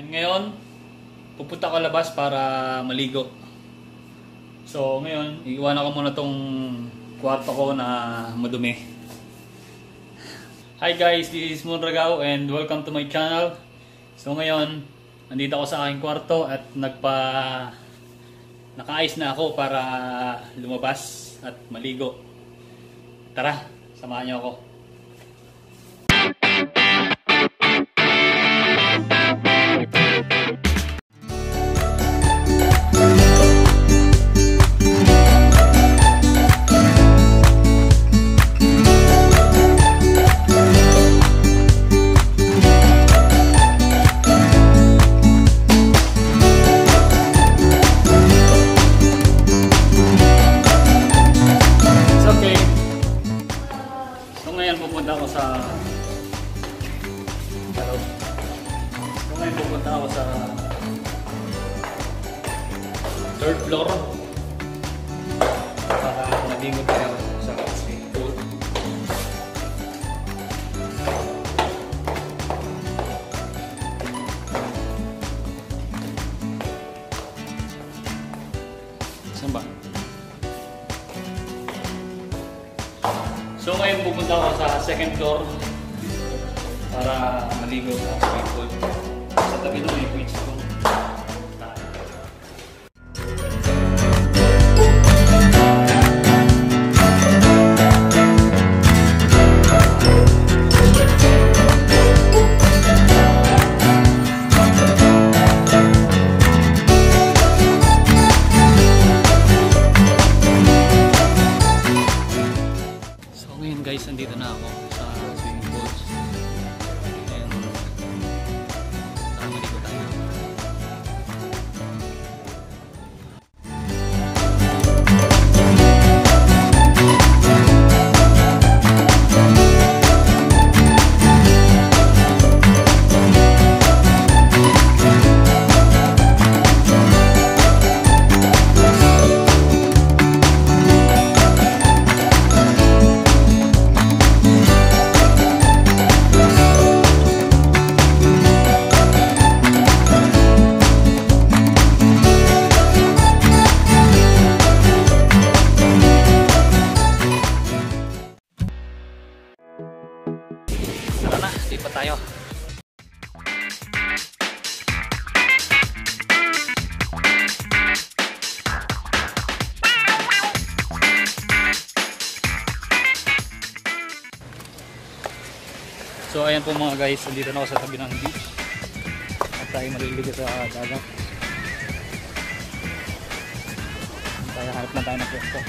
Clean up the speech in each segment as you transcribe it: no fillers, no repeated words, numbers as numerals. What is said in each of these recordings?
Ngayon, pupunta ko labas para maligo. So ngayon, iiwanan ko muna tong kwarto ko na madumi. Hi guys, this is Monragao and welcome to my channel. So ngayon, nandito ako sa aking kwarto at nakaayos na ako para lumabas at maligo. Tara, samahan niyo ako. Pupunta ako sa third floor para maligo tayo sa swimming pool. Saan ba? So ngayon pupunta ako sa second floor para maligo sa swimming pool. Sa tabi doon may queens ko. So ngayon guys, nandito na ako sa swimming pools. Tara na, lipat tayo. So ayan po mga guys, nandito na ako sa tabi ng beach at tayo maliligo sa dagat. Tayo hanap na tayo ng pwesto.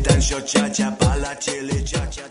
Dance your cha-cha, bala chili cha-cha.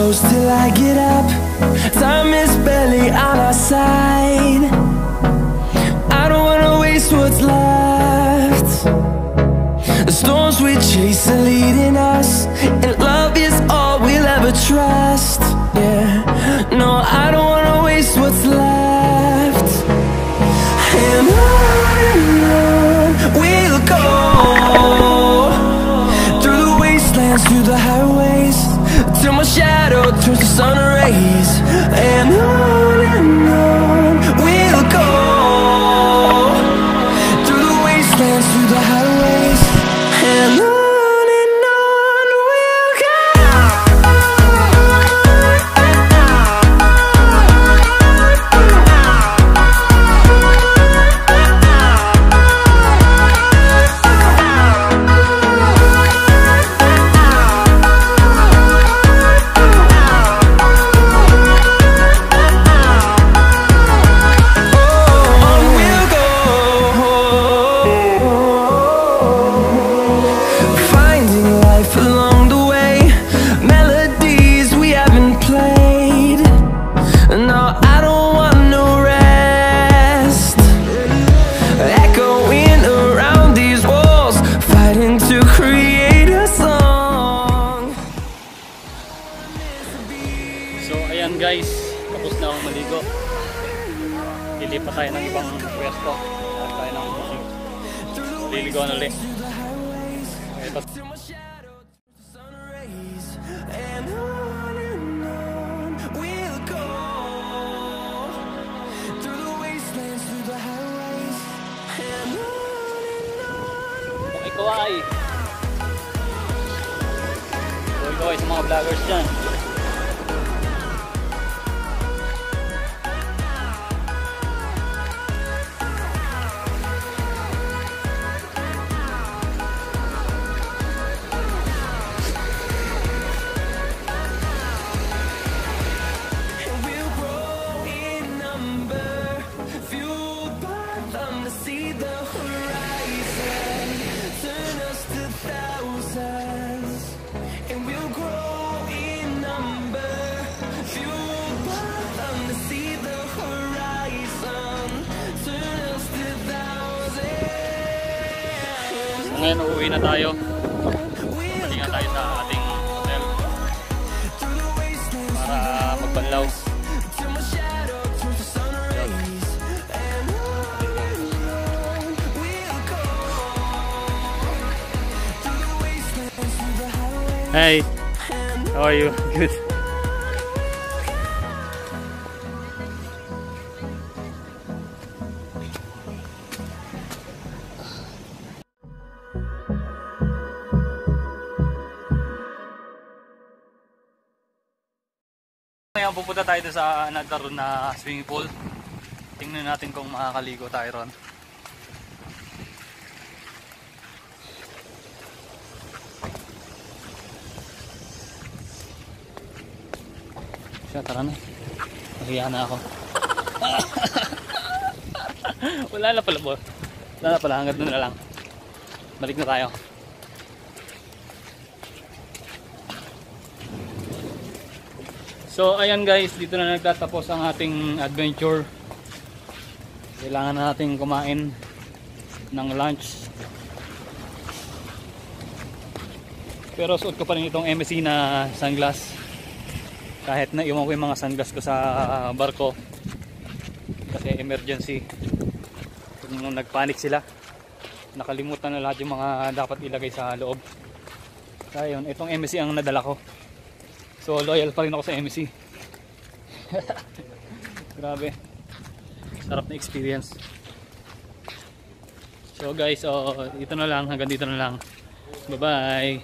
close till I get up. Time is barely on our side. I don't wanna waste what's left. The storms we chase are leading us, and love is all we'll ever trust. Yeah, no, I don't wanna waste what's left. And on we'll go, through the wastelands, through the highways, till my shadow turns to sun rays. And on we'll go, through the wastelands, through the highways, and on we'll go. So ayan guys, tapos na akong maligo. Lilipat tayo ng ibang pwesto. Lilipat tayo ng liligoan ulit. Ito. Kung ikaw ay sa mga vloggers dyan, ngayon uuwi na tayo. Palinga tayo sa ating hotel para magbanlaw. Hey, how are you? Good. Ngayon pupunta tayo sa nagkaroon na swimming pool. Tingnan natin kung makakaligo tayo ron. Siya, tara na. Nahiya na ako. Wala na pala po. Wala na pala, hanggang doon na lang. Balik na tayo. So ayan guys, dito na nagtatapos ang ating adventure. Kailangan na natin kumain ng lunch. Pero suot ko pa rin itong MSC na sunglass. Kahit na iwan ko yung mga sunglass ko sa barko. Kasi emergency. Kung nagpanic sila, nakalimutan na lahat yung mga dapat ilagay sa loob. Kaya yun, itong MSC ang nadala ko. So loyal pa rin ako sa MSC. Grabe. Sarap na experience. So guys, ito na lang. Hanggang dito na lang. Bye bye.